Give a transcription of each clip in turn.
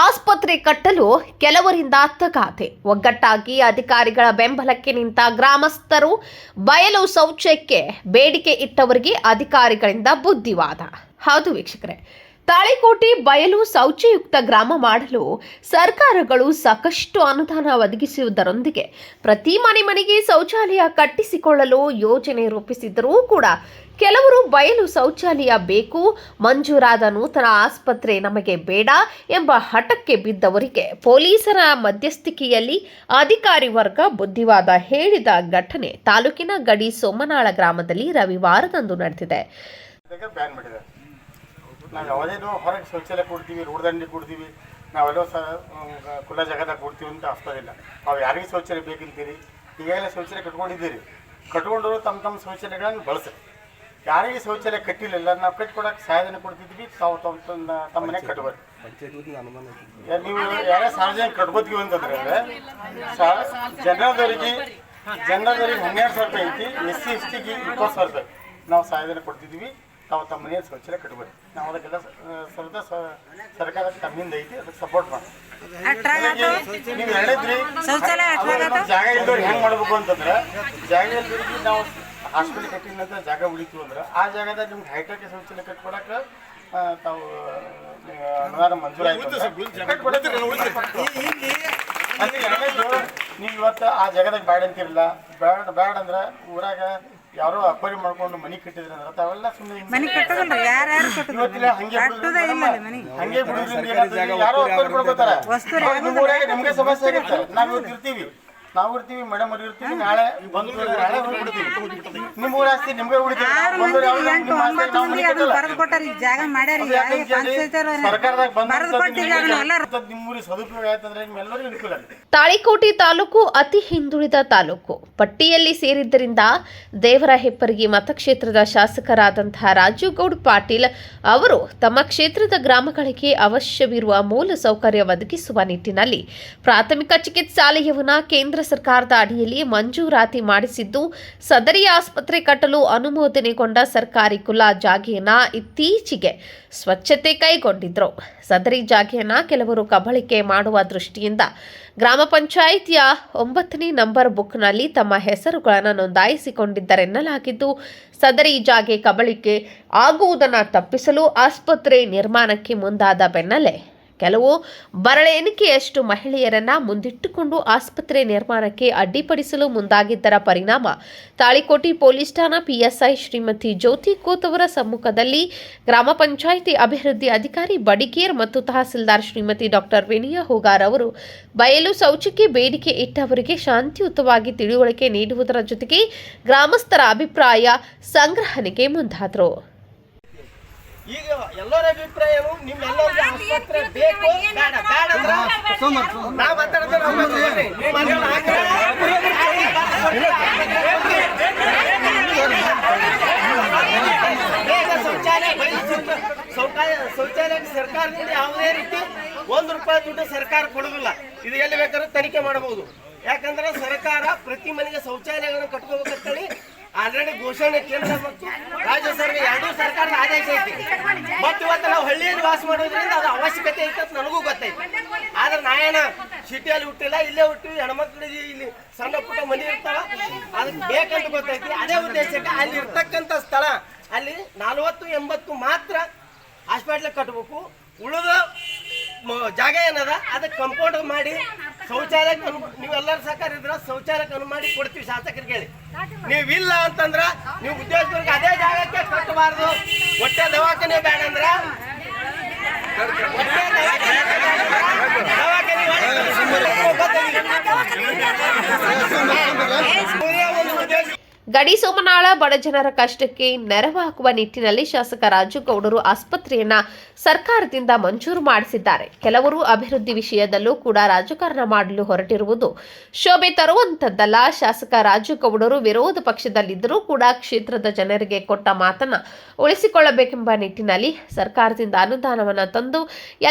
ಆಸ್ಪತ್ರೆ ಕಟ್ಟಲು ಕೆಲವರಿಂದ ತಗಾದೆ. ಒಗ್ಗಟ್ಟಾಗಿ ಅಧಿಕಾರಿಗಳ ಬೆಂಬಲಕ್ಕೆ ನಿಂತ ಗ್ರಾಮಸ್ಥರು ಬಯಲು ಶೌಚಕ್ಕೆ ಬೇಡಿಕೆ ಇಟ್ಟವರಿಗೆ ಅಧಿಕಾರಿಗಳಿಂದ ಬುದ್ಧಿವಾದ. ಹೌದು ವೀಕ್ಷಕರೇ, ತಾಳಿಕೋಟೆ ಬಯಲು ಶೌಚಯುಕ್ತ ಗ್ರಾಮ ಮಾಡಲು ಸರ್ಕಾರಗಳು ಸಾಕಷ್ಟು ಅನುದಾನ ಒದಗಿಸುವುದರೊಂದಿಗೆ ಪ್ರತಿ ಮನೆಗೆ ಶೌಚಾಲಯ ಕಟ್ಟಿಸಿಕೊಳ್ಳಲು ಯೋಜನೆ ರೂಪಿಸಿದ್ದರೂ ಕೂಡ ಕೆಲವರು ಬಯಲು ಶೌಚಾಲಯ ಬೇಕು, ಮಂಜೂರಾದ ನೂತನ ಆಸ್ಪತ್ರೆ ನಮಗೆ ಬೇಡ ಎಂಬ ಹಠಕ್ಕೆ ಬಿದ್ದವರಿಗೆ ಪೊಲೀಸರ ಮಧ್ಯಸ್ಥಿಕೆಯಲ್ಲಿ ಅಧಿಕಾರಿ ವರ್ಗ ಬುದ್ಧಿವಾದ ಹೇಳಿದ ಘಟನೆ ತಾಲೂಕಿನ ಗಡಿ ಸೋಮನಾಳ ಗ್ರಾಮದಲ್ಲಿ ರವಿವಾರದಂದು ನಡೆದಿದೆ. ನಾವು ಯಾವುದೇನೋ ಹೊರಗೆ ಶೌಚಾಲಯ ಕೊಡ್ತೀವಿ, ರೋಡ್ ದಂಡಿ ಕೊಡ್ತೀವಿ, ನಾವೆಲ್ಲೋ ಖುಲ್ಲಾ ಜಾಗದಾಗ ಕೊಡ್ತೀವಿ ಅಂತ ಅಷ್ಟೋದಿಲ್ಲ. ನಾವು ಯಾರಿಗೆ ಶೌಚಾಲಯ ಬೇಕಂತೀರಿ, ಈಗಾಗಲೇ ಶೌಚಾಲಯ ಕಟ್ಕೊಂಡಿದ್ದೀರಿ, ಕಟ್ಕೊಂಡವರು ತಮ್ಮ ಶೌಚಾಲಯಗಳನ್ನು ಬಳಸ್ರಿ. ಯಾರಿಗೆ ಶೌಚಾಲಯ ಕಟ್ಟಿಲ್ಲ ನಾವು ಕಟ್ಕೊಡಕ್ಕೆ ಸಹಾಯಧನ ಕೊಡ್ತಿದ್ವಿ, ತಾವು ತಮ್ಮ ಮನೆಗೆ ಕಟ್ಬೇಕು. ನೀವು ಯಾರೇ ಸಾರ್ವಜನಿಕ ಕಟ್ಕೋತೀವಿ ಅಂತಂದ್ರೆ ಜನರದವರಿಗೆ 12,000 ರೂಪಾಯಿ ಐತಿ, SC STಗೆ 20,000 ರೂಪಾಯಿ ನಾವು ಸಹಾಯಧನ ಕೊಡ್ತಿದ್ವಿ. ತಾವು ತಮ್ಮ ಮನೆಯ ಶೌಚಾಲಯ ಕಟ್ಬೇಕು. ನಾವು ಅದಕ್ಕೆಲ್ಲ ಸರ್ಕಾರ ತಮ್ಮಿಂದ ಐತಿ, ಅದಕ್ಕೆ ಸಪೋರ್ಟ್ ಮಾಡಿ. ನೀವು ಹೇಳಿದ್ರಿ ಜಾಗ ಇದ್ದವ್ರು ಹೆಂಗೆ ಮಾಡ್ಬೇಕು ಅಂತಂದ್ರೆ, ಜಾಗ ಇದ್ದವ್ರಿಗೆ ನಾವು ಹಾಸ್ಪಿಟಲ್ ಕಟ್ಟಿನಂತ ಜಾಗ ಉಳಿತೀವಿ ಅಂದ್ರೆ ಆ ಜಾಗದಾಗ ನಿಮ್ಗೆ ಹೈಟೆಕ್ ಶೌಚಾಲಯ ಕಟ್ಕೊಡಕ್ಕೆ ತಾವು ಅನುದಾನ ಮಂಜೂರಾಯ್ತು. ಅಲ್ಲಿ ಎರಡನೇದು, ನೀವು ಇವತ್ತು ಆ ಜಾಗದಾಗ ಬ್ಯಾಡ ಅಂತಿರಲ್ಲ, ಬ್ಯಾಡ ಅಂದ್ರೆ ಊರಾಗ ಯಾರೋ ಅಕ್ವರಿ ಮಾಡ್ಕೊಂಡು ಮನಿ ಕಟ್ಟಿದ್ರೆ ಅಂದ್ರೆ ತಾವೆಲ್ಲ ಸುಮ್ಮನೆ ಹಂಗೆ ಬಿಡೋದ್ರಿಂದ ಯಾರೋ ಅಕ್ವರಿ ಕೊಡ್ಕೋತಾರ. ನಿಮ್ಮ ಊರಾಗ ನಿಮ್ಗೆ ಸಮಸ್ಯೆ ಆಗುತ್ತೆ. ನಾವು ಇವತ್ತು ಇರ್ತೀವಿ, ಮೇಡಮ್ ಅವ್ರು ಇರ್ತೀವಿ, ನಾಳೆ ಹೋಗ್ಬಿಡ್ತೀವಿ. ನಿಮ್ಮ ಊರ ಆಸ್ತಿ ನಿಮ್ಗೆ ಉಳಿತೀವಿ. ನಿಮ್ಮೂರಿಗೆ ಸದುಪಯೋಗ ಆಯ್ತಂದ್ರೆ ನಿಮ್ಮೆಲ್ಲರಿಗೂ ಅನುಕೂಲ ಆಗುತ್ತೆ. ತಾಳಿಕೋಟೆ ತಾಲೂಕು ಅತಿ ಹಿಂದುಳಿದ ತಾಲೂಕು ಪಟ್ಟಿಯಲ್ಲಿ ಸೇರಿದ್ದರಿಂದ ದೇವರ ಹೆಪ್ಪರಗಿ ಮತಕ್ಷೇತ್ರದ ಶಾಸಕರಾದಂತಹ ರಾಜುಗೌಡ ಪಾಟೀಲ್ ಅವರು ತಮ್ಮ ಕ್ಷೇತ್ರದ ಗ್ರಾಮಗಳಿಗೆ ಅವಶ್ಯವಿರುವ ಮೂಲ ಸೌಕರ್ಯ ಒದಗಿಸುವ ನಿಟ್ಟಿನಲ್ಲಿ ಪ್ರಾಥಮಿಕ ಚಿಕಿತ್ಸಾಲಯವನ್ನು ಕೇಂದ್ರ ಸರ್ಕಾರದ ಅಡಿಯಲ್ಲಿ ಮಂಜೂರಾತಿ ಮಾಡಿಸಿದ್ದು, ಸದರಿ ಆಸ್ಪತ್ರೆ ಕಟ್ಟಲು ಅನುಮೋದನೆಗೊಂಡ ಸರ್ಕಾರಿ ಖುಲ್ಲಾ ಜಾಗೆಯನ್ನ ಇತ್ತೀಚೆಗೆ ಸ್ವಚ್ಛತೆ ಕೈಗೊಂಡಿದ್ರು. ಸದರಿ ಜಾಗೆಯನ್ನ ಕೆಲವರು ಕಬಳಿಕೆ ಮಾಡುವ ದೃಷ್ಟಿಯಿಂದ ಗ್ರಾಮ ಪಂಚಾಯಿತಿಯ 9ನೇ ನಂಬರ್ ಬುಕ್ನಲ್ಲಿ ತಮ್ಮ ಹೆಸರುಗಳನ್ನು ನೋಂದಾಯಿಸಿಕೊಂಡಿದ್ದರೆನ್ನಲಾಗಿದ್ದು, ಸದರಿ ಜಾಗೆ ಕಬಳಿಕೆ ಆಗುವುದನ್ನು ತಪ್ಪಿಸಲು ಆಸ್ಪತ್ರೆ ನಿರ್ಮಾಣಕ್ಕೆ ಮುಂದಾದ ಬೆನ್ನಲ್ಲೇ ಕೆಲವು ಬರಳೆ ಎಣಿಕೆಯಷ್ಟು ಮಹಿಳೆಯರನ್ನ ಮುಂದಿಟ್ಟುಕೊಂಡು ಆಸ್ಪತ್ರೆ ನಿರ್ಮಾಣಕ್ಕೆ ಅಡ್ಡಿಪಡಿಸಲು ಮುಂದಾಗಿದ್ದರ ಪರಿಣಾಮ ತಾಳಿಕೋಟೆ ಪೊಲೀಸ್ ಠಾಣಾ PSI ಶ್ರೀಮತಿ ಜ್ಯೋತಿ ಕೋತ್ ಅವರ ಸಮ್ಮುಖದಲ್ಲಿ ಗ್ರಾಮ ಪಂಚಾಯಿತಿ ಅಭಿವೃದ್ಧಿ ಅಧಿಕಾರಿ ಬಡಿಗೇರ್ ಮತ್ತು ತಹಸೀಲ್ದಾರ್ ಶ್ರೀಮತಿ ಡಾಕ್ಟರ್ ವಿನಯ ಹೋಗಾರ್ ಅವರು ಬಯಲು ಶೌಚಕ್ಕೆ ಬೇಡಿಕೆ ಇಟ್ಟವರಿಗೆ ಶಾಂತಿಯುತವಾಗಿ ತಿಳುವಳಿಕೆ ನೀಡುವುದರ ಜೊತೆಗೆ ಗ್ರಾಮಸ್ಥರ ಅಭಿಪ್ರಾಯ ಸಂಗ್ರಹಣೆಗೆ ಮುಂದಾದರು. ಈಗ ಎಲ್ಲರ ಅಭಿಪ್ರಾಯ ಏನು, ನಿಮ್ಮೆಲ್ಲರಿಗೆ ಆಸ್ಪತ್ರೆ ಬೇಕು ಬೇಡ ಅಂದ್ರೆ ನಾವು ಮಾತಾಡ್ತಾರೆ ಶೌಚಾಲಯಕ್ಕೆ ಸರ್ಕಾರದಿಂದ ಯಾವುದೇ ರೀತಿ ₹1 ದುಡ್ಡು ಸರ್ಕಾರ ಕೊಡೋದಿಲ್ಲ. ಇದು ಎಲ್ಲಿ ಬೇಕಾದ್ರೂ ತನಿಖೆ ಮಾಡಬಹುದು. ಯಾಕಂದ್ರೆ ಸರ್ಕಾರ ಪ್ರತಿ ಮನೆಗೆ ಶೌಚಾಲಯಗಳನ್ನು ಕಟ್ಕೋಬೇಕಂತೇಳಿ ಆಲ್ರೆಡಿ ಘೋಷಣೆ ಕೇಂದ್ರ ಮತ್ತು ರಾಜ್ಯ ಸರ್ಕಾರ ಎರಡೂ ಸರ್ಕಾರದ ಆದೇಶ ಐತಿ. ಮತ್ತು ಇವತ್ತು ನಾವು ಹಳ್ಳಿಯಲ್ಲಿ ವಾಸ ಮಾಡೋದ್ರಿಂದ ಅದು ಅವಶ್ಯಕತೆ ಐತೆ ಅಂತ ನನಗೂ ಗೊತ್ತೈತಿ. ಆದ್ರೆ ನಾಯೇನ ಸಿಟಿಯಲ್ಲಿ ಹುಟ್ಟಿಲ್ಲ, ಇಲ್ಲೇ ಹುಟ್ಟಿವಿ. ಹೆಣ್ಮಕ್ಳಿಗೆ ಇಲ್ಲಿ ಸಣ್ಣ ಪುಟ್ಟ ಮನೆ ಇರ್ತಾವ, ಅದಕ್ಕೆ ಬೇಕಂತ ಗೊತ್ತೈತಿ. ಅದೇ ಉದ್ದೇಶಕ್ಕೆ ಅಲ್ಲಿ ಇರ್ತಕ್ಕಂಥ ಸ್ಥಳ ಅಲ್ಲಿ 40-80 ಮಾತ್ರ ಹಾಸ್ಪಿಟ್ಲ್ ಕಟ್ಟಬೇಕು. ಉಳಿದ ಜಾಗ ಏನದ ಅದಕ್ಕೆ ಕಂಪೌಂಡ್ ಮಾಡಿ ಶೌಚಾಲಯಕ್ಕೆ ನೀವೆಲ್ಲರೂ ಸಹಕಾರ ಇದ್ರ ಶೌಚಾಲಯಕ್ಕೆ ಅನು ಮಾಡಿ ಕೊಡ್ತೀವಿ ಶಾಸಕರಿಗೆ ಹೇಳಿ. ನೀವಿಲ್ಲ ಅಂತಂದ್ರ ನೀವು ಉದ್ಯೋಗದವ್ರಿಗೆ ಅದೇ ಜಾಗಕ್ಕೆ ಕಟ್ಟಬಾರ್ದು. ಹೊಟ್ಟೆ ದವಾಖಾನೆ ಬೇಡ ಅಂದ್ರ ಗಡಿ ಸೋಮನಾಳ ಬಡಜನರ ಕಷ್ಟಕ್ಕೆ ನೆರವಾಗುವ ನಿಟ್ಟಿನಲ್ಲಿ ಶಾಸಕ ರಾಜುಗೌಡರು ಆಸ್ಪತ್ರೆಯನ್ನ ಸರ್ಕಾರದಿಂದ ಮಂಜೂರು ಮಾಡಿಸಿದ್ದಾರೆ. ಕೆಲವರು ಅಭಿವೃದ್ಧಿ ವಿಷಯದಲ್ಲೂ ಕೂಡ ರಾಜಕಾರಣ ಮಾಡಲು ಹೊರಟಿರುವುದು ಶೋಭೆ ತರುವಂತದ್ದಲ್ಲ. ಶಾಸಕ ರಾಜುಗೌಡರು ವಿರೋಧ ಪಕ್ಷದಲ್ಲಿದ್ದರೂ ಕೂಡ ಕ್ಷೇತ್ರದ ಜನರಿಗೆ ಕೊಟ್ಟ ಮಾತನ್ನ ಉಳಿಸಿಕೊಳ್ಳಬೇಕೆಂಬ ನಿಟ್ಟಿನಲ್ಲಿ ಸರ್ಕಾರದಿಂದ ಅನುದಾನವನ್ನು ತಂದು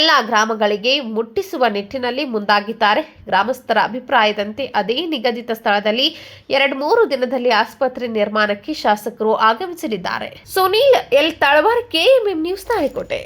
ಎಲ್ಲ ಗ್ರಾಮಗಳಿಗೆ ಮುಟ್ಟಿಸುವ ನಿಟ್ಟಿನಲ್ಲಿ ಮುಂದಾಗಿದ್ದಾರೆ. ಗ್ರಾಮಸ್ಥರ ಅಭಿಪ್ರಾಯದಂತೆ ಅದೇ ನಿಗದಿತ ಸ್ಥಳದಲ್ಲಿ 2-3 ದಿನದಲ್ಲಿ ಆಸ್ಪತ್ರೆ ನಿರ್ಮಾಣಕ್ಕೆ ಶಾಸಕರು ಆಗಮಿಸಲಿದ್ದಾರೆ. Sunil L Talawar, KMM news, Talikote.